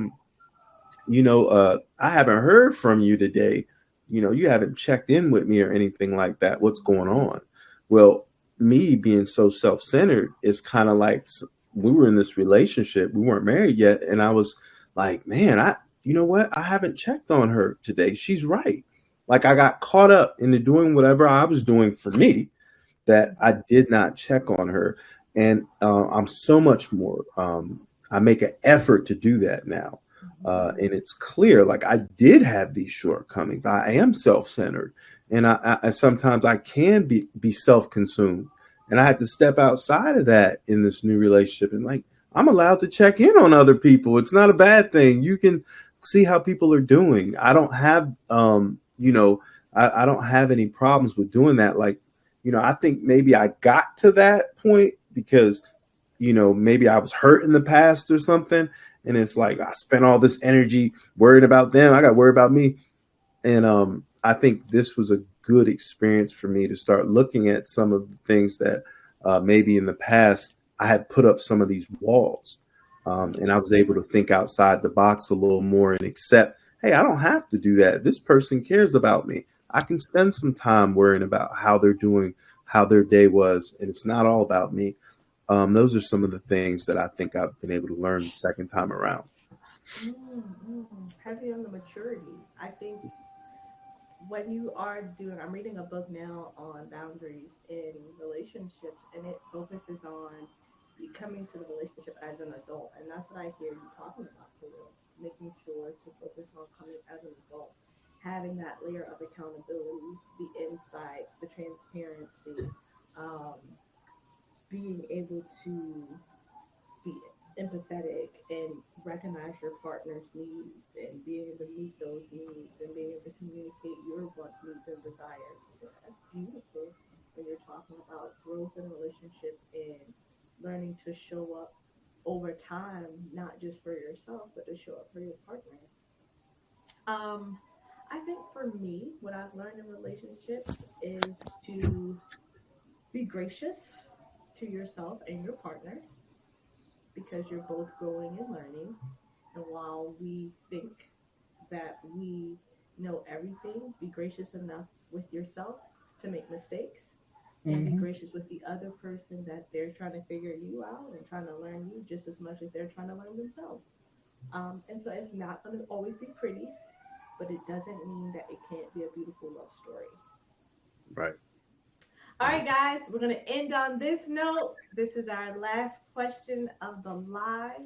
S3: haven't heard from you today. You haven't checked in with me or anything like that. What's going on?" Well, me being so self-centered is kind of like we were in this relationship. We weren't married yet. And I was like, man, you know what? I haven't checked on her today. She's right. Like I got caught up into doing whatever I was doing for me that I did not check on her. And I'm so much more, I make an effort to do that now. And it's clear, like I did have these shortcomings. I am self-centered, and I sometimes I can be self-consumed, and I had to step outside of that in this new relationship. And like I'm allowed to check in on other people. It's not a bad thing. You can see how people are doing. I don't have, I don't have any problems with doing that. Like, I think maybe I got to that point because, maybe I was hurt in the past or something. And it's like I spent all this energy worried about them. I got to worry about me. And I think this was a good experience for me to start looking at some of the things that maybe in the past I had put up some of these walls. And I was able to think outside the box a little more and accept, hey, I don't have to do that. This person cares about me. I can spend some time worrying about how they're doing, how their day was, and it's not all about me. Those are some of the things that I think I've been able to learn the second time around.
S1: Heavy on the maturity. I think when you are doing, I'm reading a book now on boundaries in relationships, and it focuses on coming to the relationship as an adult. And that's what I hear you talking about, Khalil. Making sure to focus on coming as an adult, having that layer of accountability, the insight, the transparency, um, being able to be empathetic and recognize your partner's needs and being able to meet those needs and being able to communicate your wants, needs, and desires. I think that's beautiful when you're talking about growth in a relationship and learning to show up over time, not just for yourself, but to show up for your partner. Um, I think for me, what I've learned in relationships is to be gracious to yourself and your partner because you're both growing and learning. And while we think that we know everything, be gracious enough with yourself to make mistakes and be
S2: Mm-hmm.
S1: gracious with the other person that they're trying to figure you out and trying to learn you just as much as they're trying to learn themselves. And so it's not going to always be pretty, but it doesn't mean that it can't be a beautiful love story.
S3: Right.
S1: All right, guys, we're going to end on this note. This is our last question of the live.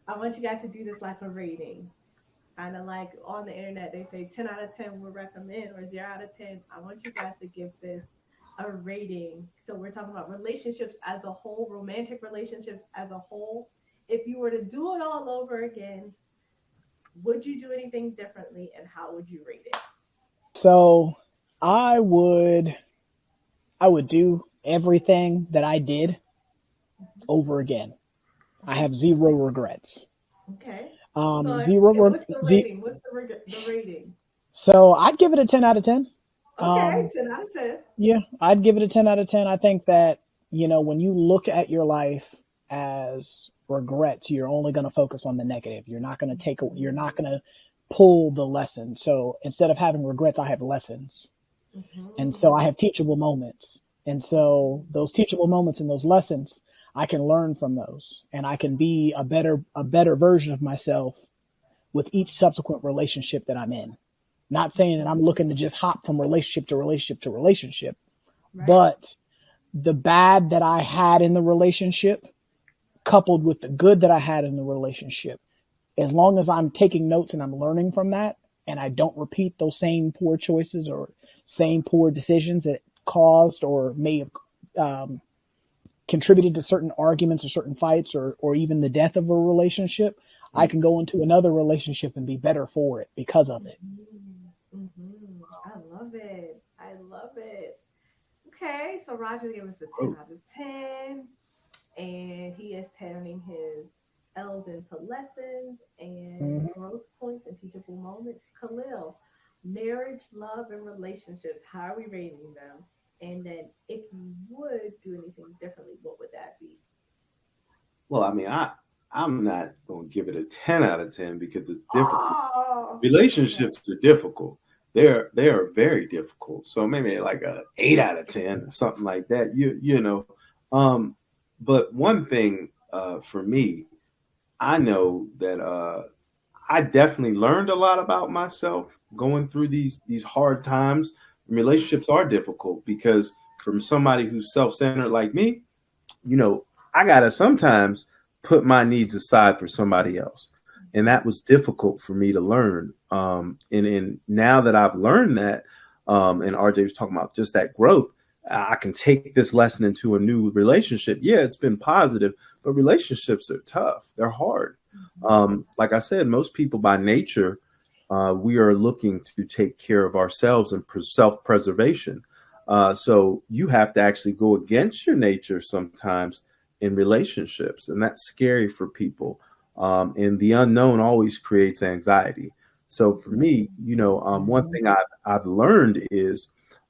S1: I want you guys to do this like a rating. Kind of like on the internet, they say 10 out of 10 would recommend or 0 out of 10. I want you guys to give this a rating. So we're talking about relationships as a whole, romantic relationships as a whole. If you were to do it all over again, would you do anything differently and how would you rate it?
S2: So I would I would do everything that I did
S1: Mm-hmm.
S2: over again. I
S1: Mm-hmm.
S2: have zero regrets.
S1: Okay. So,
S2: Zero.
S1: what's the rating? What's the rating?
S2: So I'd give it a 10 out of 10.
S1: Okay,
S2: Um,
S1: 10 out of 10.
S2: yeah, I'd give it a 10 out of 10. I think that when you look at your life as regrets, you're only going to focus on the negative. You're not going to You're not going to pull the lesson. So instead of having regrets, I have lessons. And so I
S1: Mm-hmm.
S2: have teachable moments. And so those teachable moments and those lessons, I can learn from those and I can be a better version of myself with each subsequent relationship that I'm in. Not saying that I'm
S1: Mm-hmm.
S2: looking to just hop from relationship to relationship to relationship,
S1: Right.
S2: but the bad that I had in the relationship coupled with the good that I had in the relationship, as long as I'm taking notes and I'm learning from that and I don't repeat those same poor choices or same poor decisions that caused or may have um, contributed to certain arguments or certain fights or even the death of a relationship, I can go into another relationship and be better for it because of it.
S1: I love it. I love it. Okay, so Roger gave us a 10
S3: Oh,
S1: out of 10. and he is turning his L's into lessons and
S2: Hmm.
S1: growth points and teachable moments. Khalil, marriage, love, and relationships. How are we rating them? And then, if you would do anything differently, what would that be?
S3: Well, I mean, I'm not going to give it a 10 out of 10 because it's difficult.
S1: Oh, okay.
S3: Relationships are difficult. They are very difficult. So maybe like a 8 out of 10 or something like that. Um, but one thing for me, I know that I definitely learned a lot about myself going through these hard times. Relationships are difficult because from somebody who's self centered like me, you know, I gotta sometimes put my needs aside for somebody else, and that was difficult for me to learn. And now that I've learned that, and RJ was talking about just that growth, I can take this lesson into a new relationship. Yeah, it's been positive, but relationships are tough. They're hard.
S1: Mhm.
S3: Like I said, most people by nature, we are looking to take care of ourselves and self preservation. So you have to actually go against your nature sometimes in relationships, and that's scary for people. And the unknown always creates anxiety. So for me, one
S2: Hmm.
S3: thing I've learned is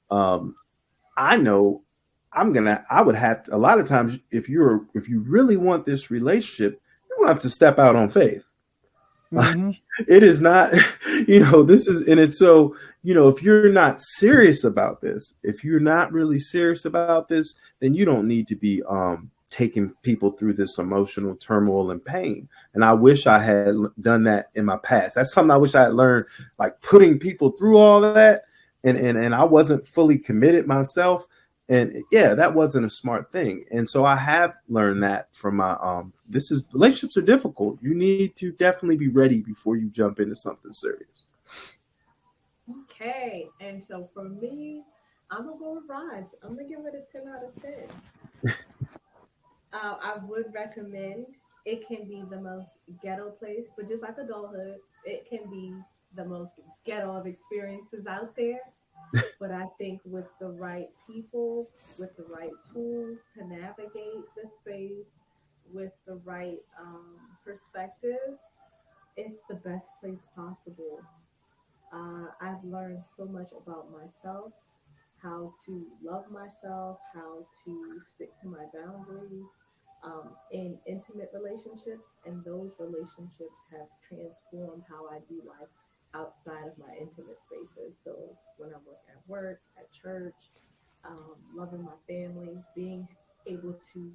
S3: um, I know I would have to, a lot of times if you really want this relationship, you're gonna have to step out on faith.
S2: Hmm.
S3: It is not, this is, and it's so, if you're not serious about this, if you're not really serious about this, then you don't need to be taking people through this emotional turmoil and pain. And I wish I had done that in my past. That's something I wish I had learned, like putting people through all of that. And I wasn't fully committed myself. And yeah, that wasn't a smart thing. And so I have learned that from my this is relationships are difficult. You need to definitely be ready before you jump into something serious.
S1: Okay, and so for me, I'm gonna go with Raj. I'm gonna give it a 10 out of 10. I would recommend, it can be the most ghetto place, but just like adulthood, it can be the most ghetto of experiences out there. But I think with the right people, with the right tools to navigate the space, with the right perspective, it's the best place possible. I've learned so much about myself, how to love myself, how to stick to my boundaries in intimate relationships. And those relationships have transformed how I do life outside of my intimate spaces. So when I work, at church, loving my family, being able to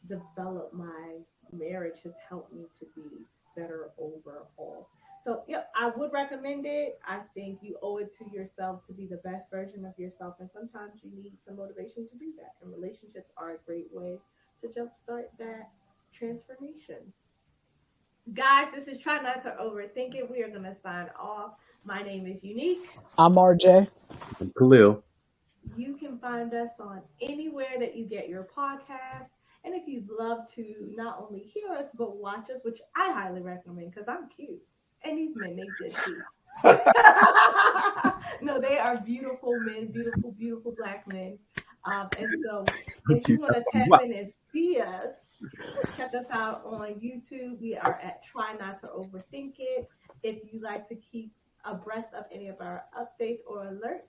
S1: develop my marriage has helped me to be better overall. So, yeah, I would recommend it. I think you owe it to yourself to be the best version of yourself. And sometimes you need some motivation to do that. And relationships are a great way to jumpstart that transformation. Guys, this is Try Not to Overthink It. We are going to sign off. My name is Unique.
S2: I'm RJ.
S3: And Khalil,
S1: You can find us on anywhere that you get your podcast. And if you'd love to not only hear us, but watch us, which I highly recommend because I'm cute. And these men, they good too. No, they are beautiful men, beautiful, beautiful black men. And so if you want
S3: that's
S1: to
S3: what I'm
S1: tap
S3: about.
S1: in and see us, check us out on YouTube. We are at Try Not to Overthink It. If you like to keep abreast of any of our updates or alerts,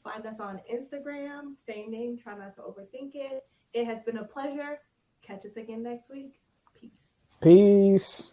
S1: find us on Instagram. Same name, Try Not to Overthink It. It has been a pleasure. Catch us again next week. Peace.
S2: Peace.